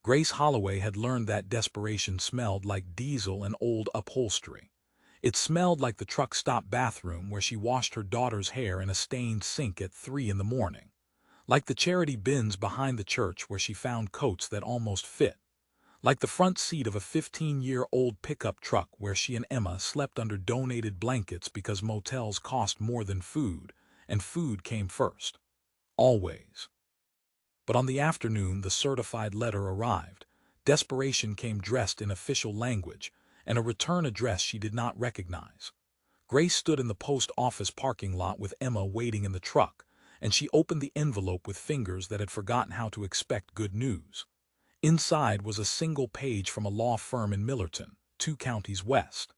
Grace Holloway had learned that desperation smelled like diesel and old upholstery. It smelled like the truck stop bathroom where she washed her daughter's hair in a stained sink at 3 in the morning. Like the charity bins behind the church where she found coats that almost fit. Like the front seat of a 15-year-old pickup truck where she and Emma slept under donated blankets because motels cost more than food, and food came first. Always. But on the afternoon the certified letter arrived. Desperation came dressed in official language, and a return address she did not recognize. Grace stood in the post office parking lot with Emma waiting in the truck, and she opened the envelope with fingers that had forgotten how to expect good news. Inside was a single page from a law firm in Millerton, 2 counties west.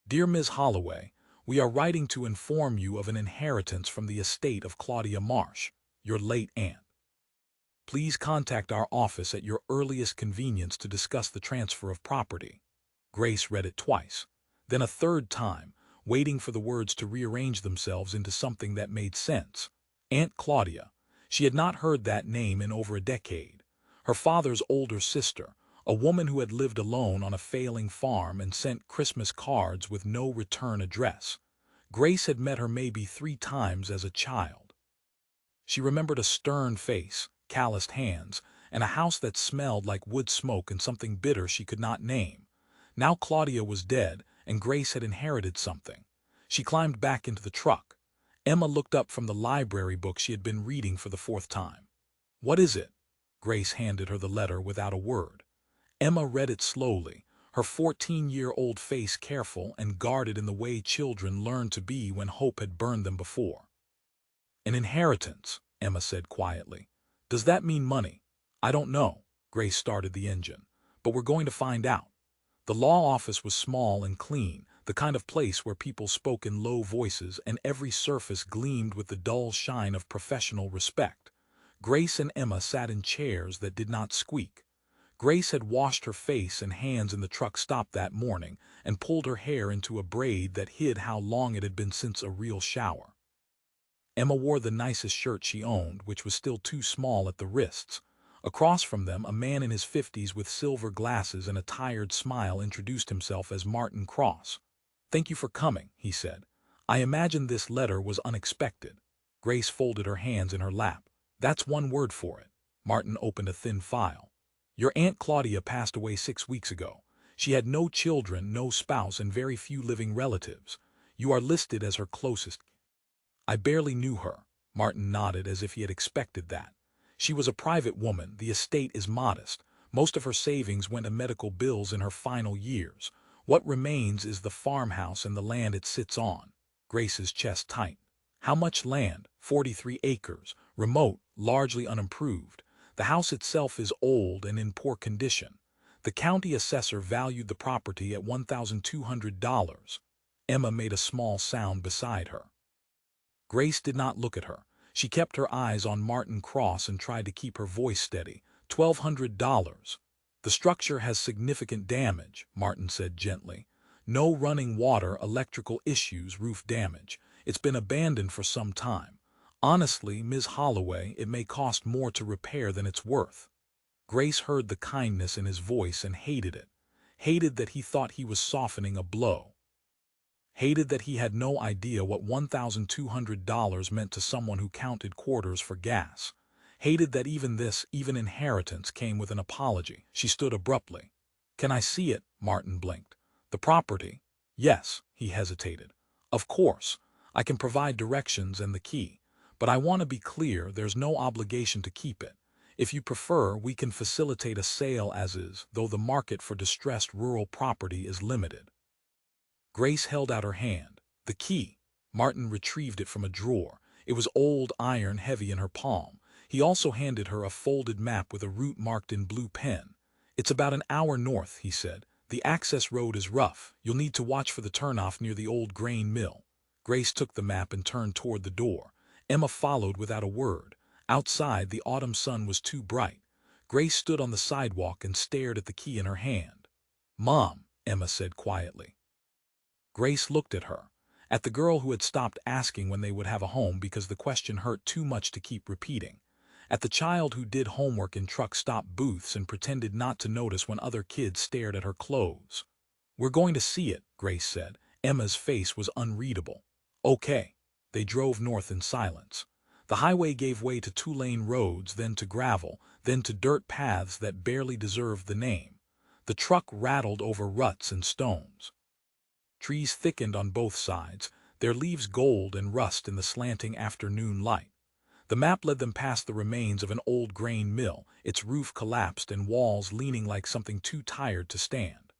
Dear Ms. Holloway, we are writing to inform you of an inheritance from the estate of Claudia Marsh, your late aunt. Please contact our office at your earliest convenience to discuss the transfer of property. Grace read it twice, then a third time, waiting for the words to rearrange themselves into something that made sense. Aunt Claudia. She had not heard that name in over a decade. Her father's older sister, a woman who had lived alone on a failing farm and sent Christmas cards with no return address. Grace had met her maybe 3 times as a child. She remembered a stern face, calloused hands, and a house that smelled like wood smoke and something bitter she could not name. Now Claudia was dead, and Grace had inherited something. She climbed back into the truck. Emma looked up from the library book she had been reading for the 4th time. What is it? Grace handed her the letter without a word. Emma read it slowly, her 14-year-old face careful and guarded in the way children learn to be when hope had burned them before. An inheritance, Emma said quietly. Does that mean money? I don't know. Grace started the engine. But we're going to find out. The law office was small and clean, the kind of place where people spoke in low voices and every surface gleamed with the dull shine of professional respect. Grace and Emma sat in chairs that did not squeak. Grace had washed her face and hands in the truck stop that morning and pulled her hair into a braid that hid how long it had been since a real shower. Emma wore the nicest shirt she owned, which was still too small at the wrists. Across from them, a man in his 50s with silver glasses and a tired smile introduced himself as Martin Cross. Thank you for coming, he said. I imagine this letter was unexpected. Grace folded her hands in her lap. That's one word for it. Martin opened a thin file. Your Aunt Claudia passed away 6 weeks ago. She had no children, no spouse, and very few living relatives. You are listed as her closest. I barely knew her. Martin nodded as if he had expected that. She was a private woman. The estate is modest. Most of her savings went to medical bills in her final years. What remains is the farmhouse and the land it sits on. Grace's chest tightened. How much land? 43 acres. Remote, largely unimproved. The house itself is old and in poor condition. The county assessor valued the property at $1,200. Emma made a small sound beside her. Grace did not look at her. She kept her eyes on Martin Cross and tried to keep her voice steady. $1,200. The structure has significant damage, Martin said gently. No running water, electrical issues, roof damage. It's been abandoned for some time. Honestly, Ms. Holloway, it may cost more to repair than it's worth. Grace heard the kindness in his voice and hated it. Hated that he thought he was softening a blow. Hated that he had no idea what $1,200 meant to someone who counted quarters for gas. Hated that even inheritance came with an apology. She stood abruptly. Can I see it? Martin blinked. The property? Yes, he hesitated. Of course. I can provide directions and the key. But I want to be clear, there's no obligation to keep it. If you prefer, we can facilitate a sale as is, though the market for distressed rural property is limited. Grace held out her hand. The key. Martin retrieved it from a drawer. It was old iron, heavy in her palm. He also handed her a folded map with a route marked in blue pen. It's about an hour north, he said. The access road is rough. You'll need to watch for the turnoff near the old grain mill. Grace took the map and turned toward the door. Emma followed without a word. Outside, the autumn sun was too bright. Grace stood on the sidewalk and stared at the key in her hand. Mom, Emma said quietly. Grace looked at her, at the girl who had stopped asking when they would have a home because the question hurt too much to keep repeating. at the child who did homework in truck stop booths and pretended not to notice when other kids stared at her clothes. "We're going to see it," Grace said. Emma's face was unreadable. "Okay." They drove north in silence. The highway gave way to two-lane roads, then to gravel, then to dirt paths that barely deserved the name. The truck rattled over ruts and stones. Trees thickened on both sides, their leaves gold and rust in the slanting afternoon light. The map led them past the remains of an old grain mill, its roof collapsed and walls leaning like something too tired to stand.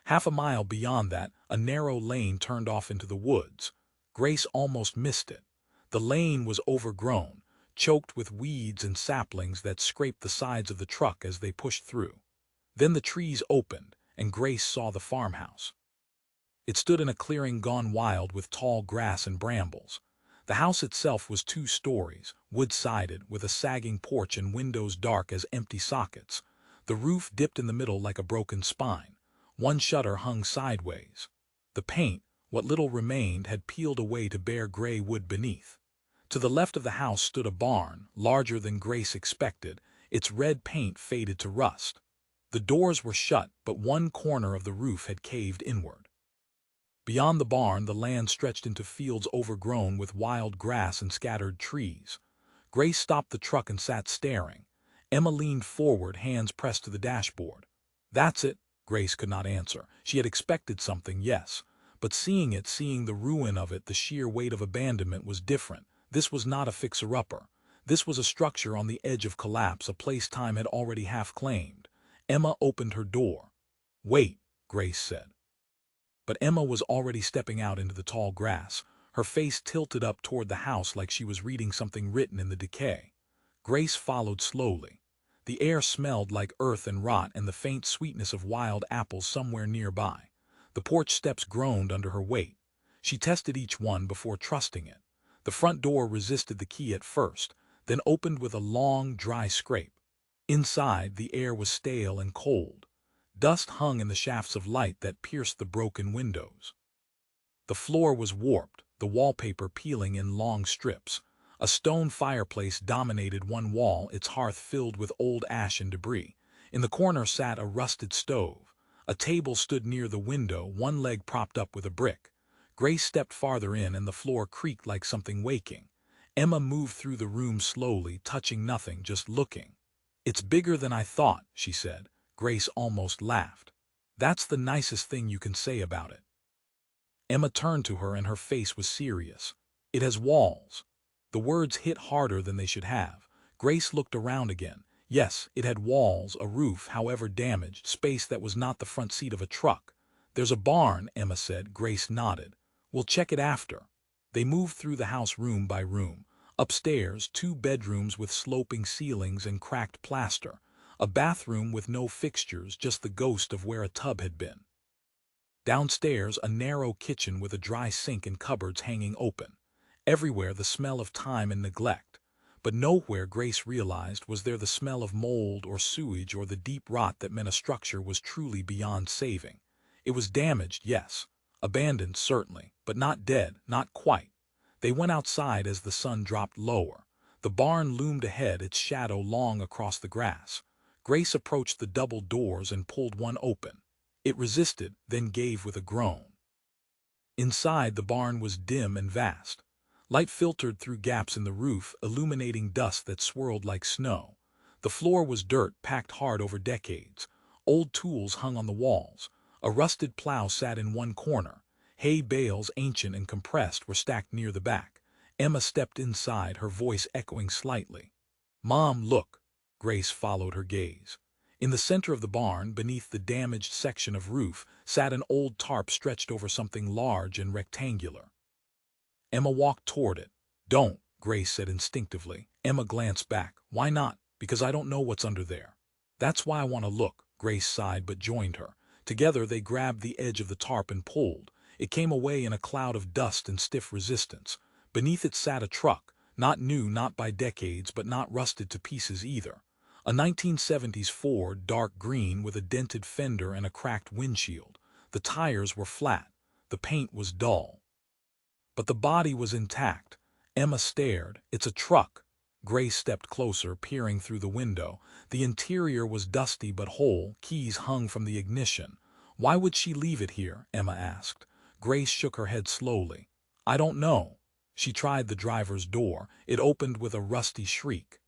Half a mile beyond that, a narrow lane turned off into the woods. Grace almost missed it. The lane was overgrown, choked with weeds and saplings that scraped the sides of the truck as they pushed through. Then the trees opened, and Grace saw the farmhouse. It stood in a clearing gone wild with tall grass and brambles. The house itself was 2 stories, wood-sided, with a sagging porch and windows dark as empty sockets. The roof dipped in the middle like a broken spine. One shutter hung sideways. The paint, what little remained, had peeled away to bare gray wood beneath. To the left of the house stood a barn, larger than Grace expected, its red paint faded to rust. The doors were shut, but one corner of the roof had caved inward. Beyond the barn, the land stretched into fields overgrown with wild grass and scattered trees. Grace stopped the truck and sat staring. Emma leaned forward, hands pressed to the dashboard. "That's it," Grace could not answer. She had expected something, yes. But seeing the ruin of it, the sheer weight of abandonment was different. This was not a fixer-upper. This was a structure on the edge of collapse, a place time had already half claimed. Emma opened her door. "Wait," Grace said. But Emma was already stepping out into the tall grass, her face tilted up toward the house like she was reading something written in the decay. Grace followed slowly. The air smelled like earth and rot and the faint sweetness of wild apples somewhere nearby. The porch steps groaned under her weight. She tested each one before trusting it. The front door resisted the key at first, then opened with a long, dry scrape. Inside, the air was stale and cold. Dust hung in the shafts of light that pierced the broken windows. The floor was warped, the wallpaper peeling in long strips. A stone fireplace dominated one wall, its hearth filled with old ash and debris. In the corner sat a rusted stove. A table stood near the window, one leg propped up with a brick. Grace stepped farther in and the floor creaked like something waking. Emma moved through the room slowly, touching nothing, just looking. "It's bigger than I thought," she said. Grace almost laughed. "That's the nicest thing you can say about it." Emma turned to her and her face was serious. "It has walls." The words hit harder than they should have. Grace looked around again. Yes, it had walls, a roof, however damaged, space that was not the front seat of a truck. "There's a barn," Emma said. Grace nodded. "We'll check it after." They moved through the house room by room. Upstairs, 2 bedrooms with sloping ceilings and cracked plaster. A bathroom with no fixtures, just the ghost of where a tub had been. Downstairs, a narrow kitchen with a dry sink and cupboards hanging open. Everywhere the smell of time and neglect. But nowhere, Grace realized, was there the smell of mold or sewage or the deep rot that meant a structure was truly beyond saving. It was damaged, yes. Abandoned, certainly. But not dead, not quite. They went outside as the sun dropped lower. The barn loomed ahead, its shadow long across the grass. Grace approached the double doors and pulled one open. It resisted, then gave with a groan. Inside, the barn was dim and vast. Light filtered through gaps in the roof, illuminating dust that swirled like snow. The floor was dirt, packed hard over decades. Old tools hung on the walls. A rusted plow sat in one corner. Hay bales, ancient and compressed, were stacked near the back. Emma stepped inside, her voice echoing slightly. "Mom, look." Grace followed her gaze. In the center of the barn, beneath the damaged section of roof, sat an old tarp stretched over something large and rectangular. Emma walked toward it. "Don't," Grace said instinctively. Emma glanced back. "Why not?" "Because I don't know what's under there." "That's why I want to look." Grace sighed but joined her. Together they grabbed the edge of the tarp and pulled. It came away in a cloud of dust and stiff resistance. Beneath it sat a truck, not new, not by decades, but not rusted to pieces either. A 1970s Ford, dark green, with a dented fender and a cracked windshield. The tires were flat. The paint was dull. But the body was intact. Emma stared. "It's a truck." Grace stepped closer, peering through the window. The interior was dusty but whole, keys hung from the ignition. Why would she leave it here? Emma asked. Grace shook her head slowly. I don't know. She tried the driver's door. It opened with a rusty shriek.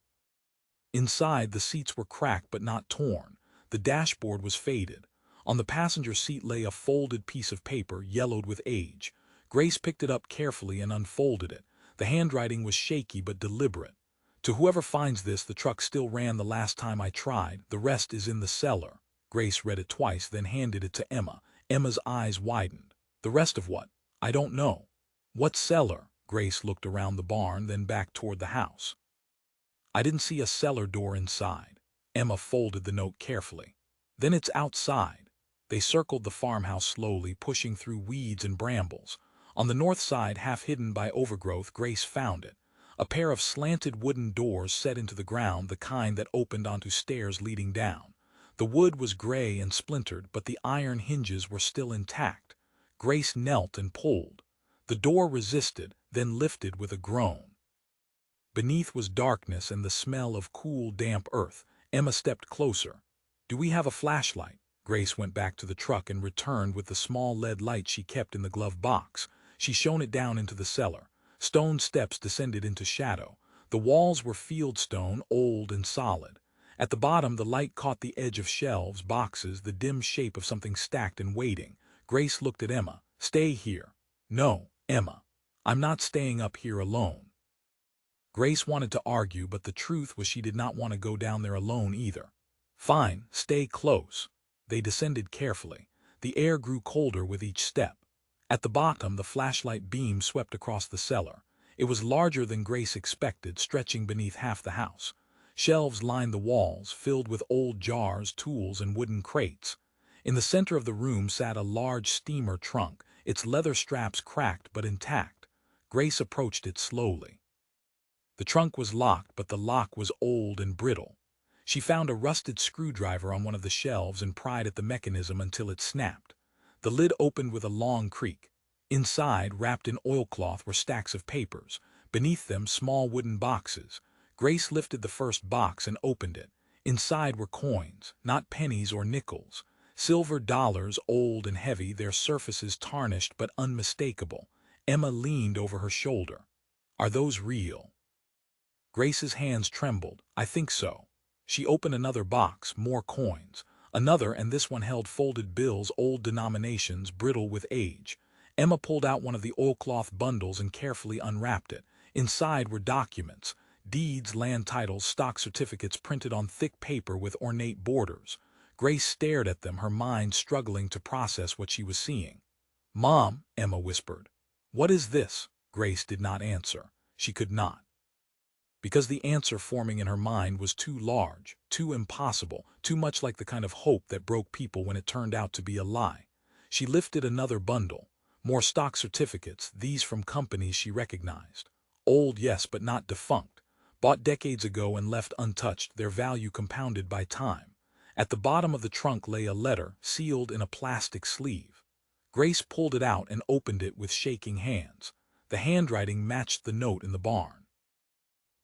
Inside, the seats were cracked but not torn. The dashboard was faded. On the passenger seat lay a folded piece of paper, yellowed with age. Grace picked it up carefully and unfolded it. The handwriting was shaky but deliberate. To whoever finds this, the truck still ran the last time I tried. The rest is in the cellar. Grace read it twice, then handed it to Emma. Emma's eyes widened. The rest of what? I don't know. What cellar? Grace looked around the barn, then back toward the house. I didn't see a cellar door inside. Emma folded the note carefully. Then it's outside. They circled the farmhouse slowly, pushing through weeds and brambles. On the north side, half hidden by overgrowth, Grace found it. A pair of slanted wooden doors set into the ground, the kind that opened onto stairs leading down. The wood was gray and splintered, but the iron hinges were still intact. Grace knelt and pulled. The door resisted, then lifted with a groan. Beneath was darkness and the smell of cool, damp earth. Emma stepped closer. Do we have a flashlight? Grace went back to the truck and returned with the small lead light she kept in the glove box. She shone it down into the cellar. Stone steps descended into shadow. The walls were fieldstone, old and solid. At the bottom, the light caught the edge of shelves, boxes, the dim shape of something stacked and waiting. Grace looked at Emma. Stay here. No, Emma. I'm not staying up here alone. Grace wanted to argue, but the truth was she did not want to go down there alone either. Fine, stay close. They descended carefully. The air grew colder with each step. At the bottom, the flashlight beam swept across the cellar. It was larger than Grace expected, stretching beneath half the house. Shelves lined the walls, filled with old jars, tools, and wooden crates. In the center of the room sat a large steamer trunk, its leather straps cracked but intact. Grace approached it slowly. The trunk was locked, but the lock was old and brittle. She found a rusted screwdriver on one of the shelves and pried at the mechanism until it snapped. The lid opened with a long creak. Inside, wrapped in oilcloth, were stacks of papers. Beneath them, small wooden boxes. Grace lifted the first box and opened it. Inside were coins, not pennies or nickels. Silver dollars, old and heavy, their surfaces tarnished but unmistakable. Emma leaned over her shoulder. Are those real? Grace's hands trembled. I think so. She opened another box, more coins. Another, and this one held folded bills, old denominations, brittle with age. Emma pulled out one of the oilcloth bundles and carefully unwrapped it. Inside were documents, deeds, land titles, stock certificates printed on thick paper with ornate borders. Grace stared at them, her mind struggling to process what she was seeing. Mom, Emma whispered. What is this? Grace did not answer. She could not. Because the answer forming in her mind was too large, too impossible, too much like the kind of hope that broke people when it turned out to be a lie. She lifted another bundle. More stock certificates, these from companies she recognized. Old, yes, but not defunct. Bought decades ago and left untouched, their value compounded by time. At the bottom of the trunk lay a letter, sealed in a plastic sleeve. Grace pulled it out and opened it with shaking hands. The handwriting matched the note in the barn.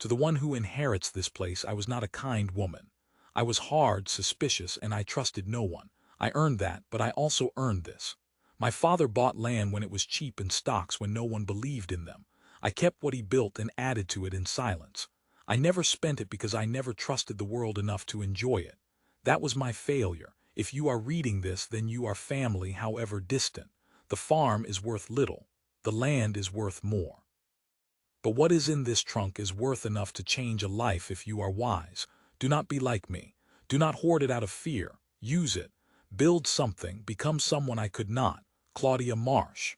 To the one who inherits this place, I was not a kind woman. I was hard, suspicious, and I trusted no one. I earned that, but I also earned this. My father bought land when it was cheap and stocks when no one believed in them. I kept what he built and added to it in silence. I never spent it because I never trusted the world enough to enjoy it. That was my failure. If you are reading this, then you are family, however distant. The farm is worth little. The land is worth more. But what is in this trunk is worth enough to change a life if you are wise. Do not be like me. Do not hoard it out of fear. Use it. Build something. Become someone I could not. Claudia Marsh.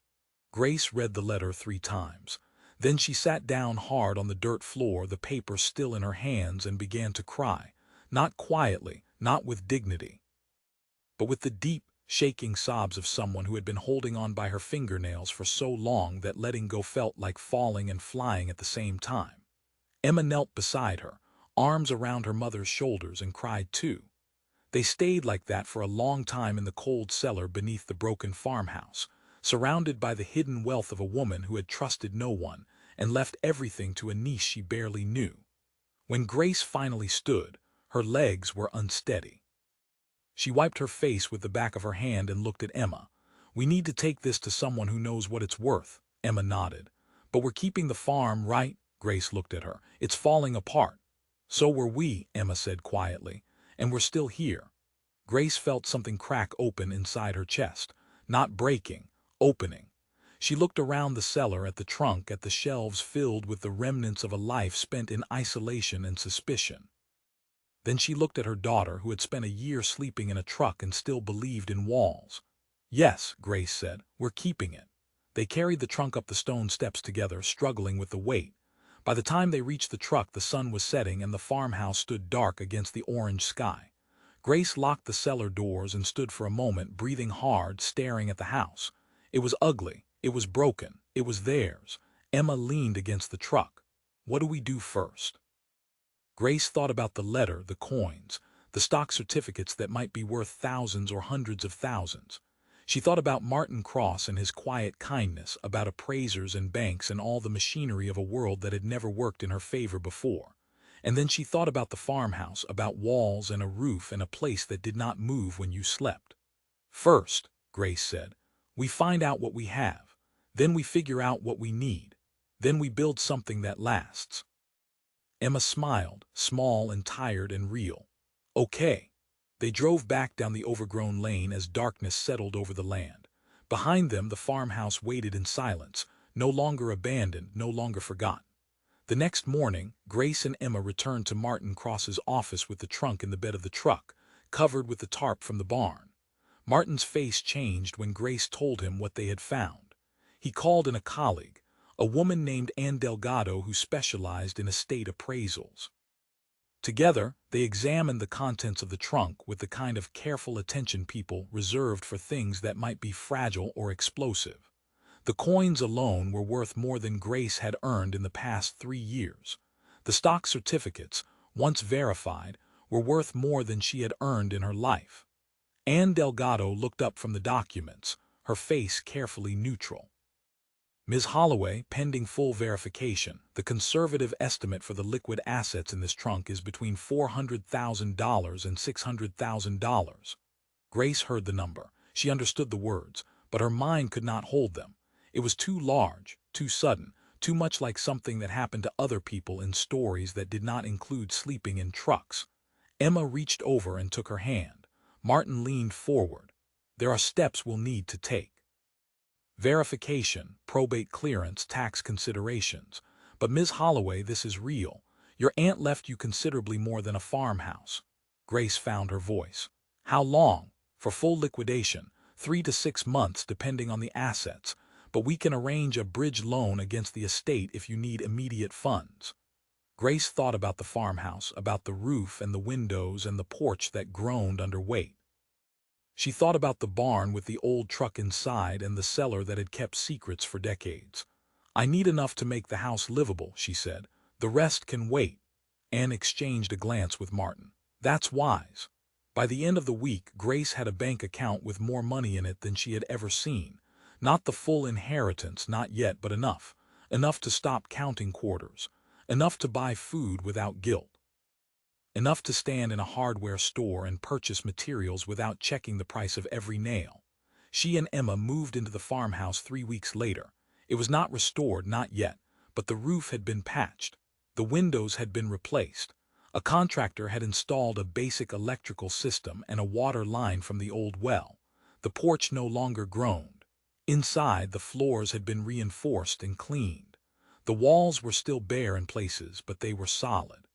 Grace read the letter 3 times. Then she sat down hard on the dirt floor, the paper still in her hands, and began to cry. Not quietly, not with dignity, but with the deep, shaking sobs of someone who had been holding on by her fingernails for so long that letting go felt like falling and flying at the same time. Emma knelt beside her, arms around her mother's shoulders, and cried too. They stayed like that for a long time in the cold cellar beneath the broken farmhouse, surrounded by the hidden wealth of a woman who had trusted no one and left everything to a niece she barely knew. When Grace finally stood, her legs were unsteady. She wiped her face with the back of her hand and looked at Emma. "We need to take this to someone who knows what it's worth," Emma nodded. "But we're keeping the farm, right?" Grace looked at her. "It's falling apart." "So were we," Emma said quietly. "And we're still here." Grace felt something crack open inside her chest. Not breaking, opening. She looked around the cellar, at the trunk, at the shelves filled with the remnants of a life spent in isolation and suspicion. Then she looked at her daughter, who had spent a year sleeping in a truck and still believed in walls. "Yes," Grace said, "we're keeping it." They carried the trunk up the stone steps together, struggling with the weight. By the time they reached the truck, the sun was setting and the farmhouse stood dark against the orange sky. Grace locked the cellar doors and stood for a moment, breathing hard, staring at the house. It was ugly. It was broken. It was theirs. Emma leaned against the truck. "What do we do first?" Grace thought about the letter, the coins, the stock certificates that might be worth thousands or hundreds of thousands. She thought about Martin Cross and his quiet kindness, about appraisers and banks and all the machinery of a world that had never worked in her favor before. And then she thought about the farmhouse, about walls and a roof and a place that did not move when you slept. "First," Grace said, "we find out what we have. Then we figure out what we need. Then we build something that lasts." Emma smiled, small and tired and real. "Okay." They drove back down the overgrown lane as darkness settled over the land. Behind them, the farmhouse waited in silence, no longer abandoned, no longer forgotten. The next morning, Grace and Emma returned to Martin Cross's office with the trunk in the bed of the truck, covered with the tarp from the barn. Martin's face changed when Grace told him what they had found. He called in a colleague, a woman named Ann Delgado who specialized in estate appraisals. Together, they examined the contents of the trunk with the kind of careful attention people reserved for things that might be fragile or explosive. The coins alone were worth more than Grace had earned in the past 3 years. The stock certificates, once verified, were worth more than she had earned in her life. Ann Delgado looked up from the documents, her face carefully neutral. "Ms. Holloway, pending full verification, the conservative estimate for the liquid assets in this trunk is between $400,000 and $600,000. Grace heard the number. She understood the words, but her mind could not hold them. It was too large, too sudden, too much like something that happened to other people in stories that did not include sleeping in trucks. Emma reached over and took her hand. Martin leaned forward. "There are steps we'll need to take. Verification, probate clearance, tax considerations. But Ms. Holloway, this is real. Your aunt left you considerably more than a farmhouse." Grace found her voice. "How long?" "For full liquidation, 3 to 6 months depending on the assets. But we can arrange a bridge loan against the estate if you need immediate funds." Grace thought about the farmhouse, about the roof and the windows and the porch that groaned under weight. She thought about the barn with the old truck inside and the cellar that had kept secrets for decades. "I need enough to make the house livable," she said. "The rest can wait." Anne exchanged a glance with Martin. "That's wise." By the end of the week, Grace had a bank account with more money in it than she had ever seen. Not the full inheritance, not yet, but enough. Enough to stop counting quarters. Enough to buy food without guilt. Enough to stand in a hardware store and purchase materials without checking the price of every nail. She and Emma moved into the farmhouse 3 weeks later. It was not restored, not yet, but the roof had been patched. The windows had been replaced. A contractor had installed a basic electrical system and a water line from the old well. The porch no longer groaned. Inside, the floors had been reinforced and cleaned. The walls were still bare in places, but they were solid.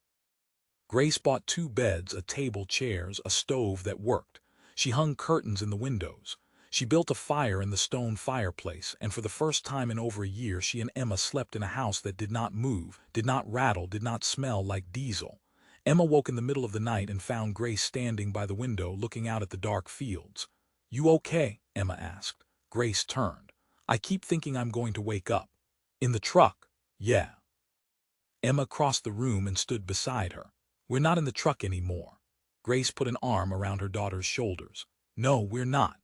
Grace bought 2 beds, a table, chairs, a stove that worked. She hung curtains in the windows. She built a fire in the stone fireplace, and for the first time in over a year she and Emma slept in a house that did not move, did not rattle, did not smell like diesel. Emma woke in the middle of the night and found Grace standing by the window looking out at the dark fields. "You okay?" Emma asked. Grace turned. "I keep thinking I'm going to wake up." "In the truck?" "Yeah." Emma crossed the room and stood beside her. "We're not in the truck anymore." Grace put an arm around her daughter's shoulders. "No, we're not."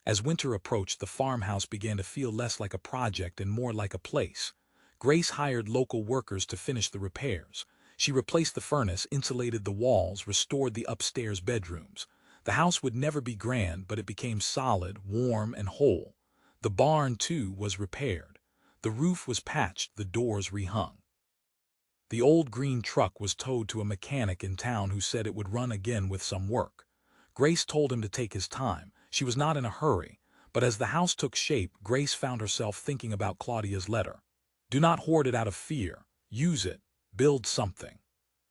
As winter approached, the farmhouse began to feel less like a project and more like a place. Grace hired local workers to finish the repairs. She replaced the furnace, insulated the walls, restored the upstairs bedrooms. The house would never be grand, but it became solid, warm, and whole. The barn, too, was repaired. The roof was patched, the doors rehung. The old green truck was towed to a mechanic in town who said it would run again with some work. Grace told him to take his time. She was not in a hurry, but as the house took shape, Grace found herself thinking about Claudia's letter. Do not hoard it out of fear. Use it. Build something.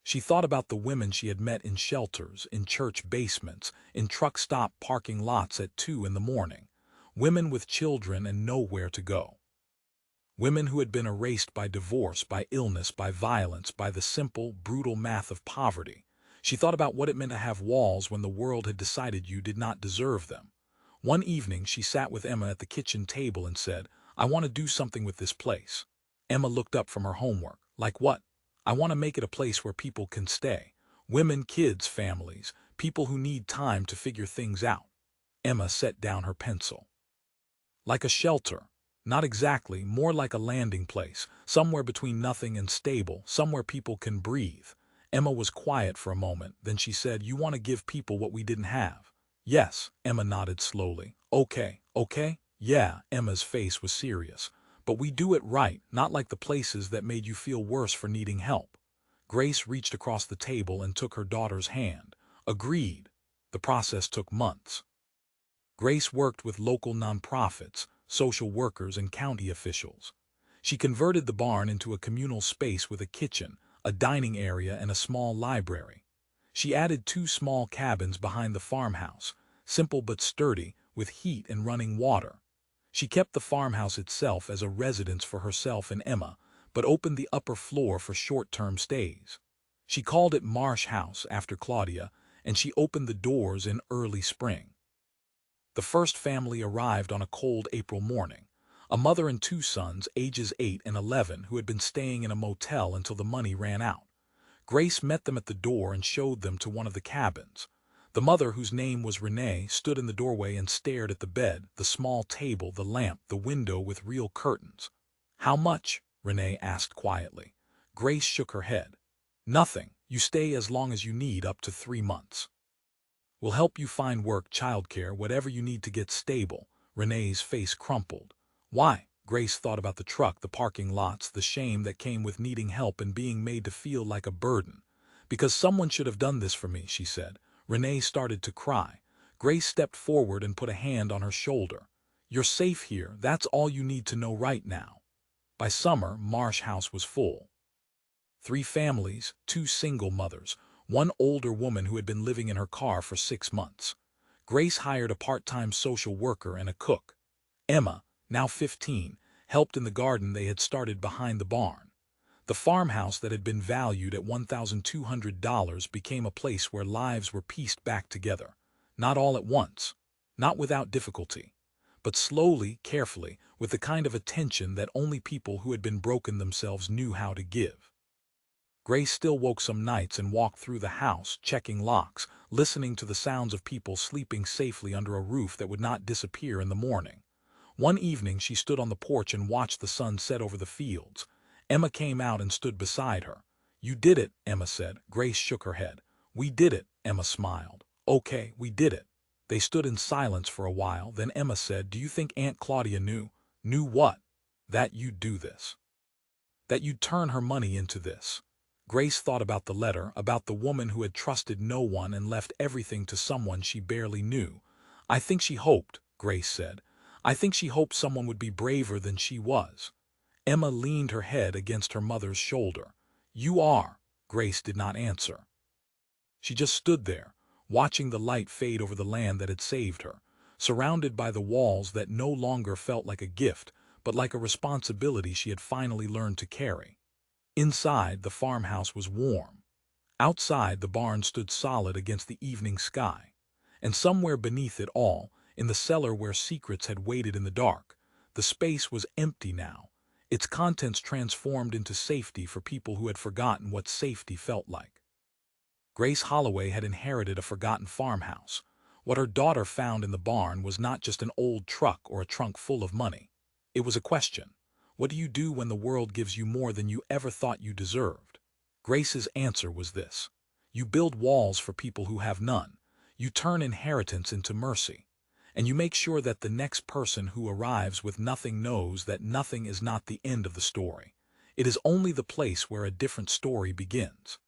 She thought about the women she had met in shelters, in church basements, in truck stop parking lots at 2 in the morning. Women with children and nowhere to go. Women who had been erased by divorce, by illness, by violence, by the simple, brutal math of poverty. She thought about what it meant to have walls when the world had decided you did not deserve them. One evening she sat with Emma at the kitchen table and said, "I want to do something with this place." Emma looked up from her homework. "Like what?" "I want to make it a place where people can stay. Women, kids, families, people who need time to figure things out." Emma set down her pencil. "Like a shelter." "Not exactly, more like a landing place, somewhere between nothing and stable, somewhere people can breathe." Emma was quiet for a moment, then she said, "You want to give people what we didn't have?" "Yes," Emma nodded slowly. "Okay, okay?" "Yeah," Emma's face was serious. "But we do it right, not like the places that made you feel worse for needing help." Grace reached across the table and took her daughter's hand. "Agreed." The process took months. Grace worked with local nonprofits, social workers, and county officials. She converted the barn into a communal space with a kitchen, a dining area, and a small library. She added 2 small cabins behind the farmhouse, simple but sturdy, with heat and running water. She kept the farmhouse itself as a residence for herself and Emma, but opened the upper floor for short-term stays. She called it Marsh House after Claudia, and she opened the doors in early spring. The first family arrived on a cold April morning, a mother and 2 sons, ages 8 and 11, who had been staying in a motel until the money ran out. Grace met them at the door and showed them to one of the cabins. The mother, whose name was Renee, stood in the doorway and stared at the bed, the small table, the lamp, the window with real curtains. "How much?" Renee asked quietly. Grace shook her head. "Nothing. You stay as long as you need, up to 3 months. We'll help you find work, childcare, whatever you need to get stable." Renee's face crumpled. "Why?" Grace thought about the truck, the parking lots, the shame that came with needing help and being made to feel like a burden. "Because someone should have done this for me," she said. Renee started to cry. Grace stepped forward and put a hand on her shoulder. "You're safe here. That's all you need to know right now." By summer, Marsh House was full. 3 families, 2 single mothers, 1 older woman who had been living in her car for 6 months. Grace hired a part-time social worker and a cook. Emma, now 15, helped in the garden they had started behind the barn. The farmhouse that had been valued at $1,200 became a place where lives were pieced back together. Not all at once, not without difficulty, but slowly, carefully, with the kind of attention that only people who had been broken themselves knew how to give. Grace still woke some nights and walked through the house, checking locks, listening to the sounds of people sleeping safely under a roof that would not disappear in the morning. One evening she stood on the porch and watched the sun set over the fields. Emma came out and stood beside her. "You did it," Emma said. Grace shook her head. "We did it," Emma smiled. "Okay, we did it." They stood in silence for a while, then Emma said, "Do you think Aunt Claudia knew?" "Knew what?" "That you'd do this. That you'd turn her money into this." Grace thought about the letter, about the woman who had trusted no one and left everything to someone she barely knew. "I think she hoped," Grace said. "I think she hoped someone would be braver than she was." Emma leaned her head against her mother's shoulder. "You are." Grace did not answer. She just stood there, watching the light fade over the land that had saved her, surrounded by the walls that no longer felt like a gift, but like a responsibility she had finally learned to carry. Inside, the farmhouse was warm. Outside, the barn stood solid against the evening sky. And somewhere beneath it all, in the cellar where secrets had waited in the dark, the space was empty now, its contents transformed into safety for people who had forgotten what safety felt like. Grace Holloway had inherited a forgotten farmhouse. What her daughter found in the barn was not just an old truck or a trunk full of money. It was a question. What do you do when the world gives you more than you ever thought you deserved? Grace's answer was this: you build walls for people who have none. You turn inheritance into mercy. And you make sure that the next person who arrives with nothing knows that nothing is not the end of the story. It is only the place where a different story begins.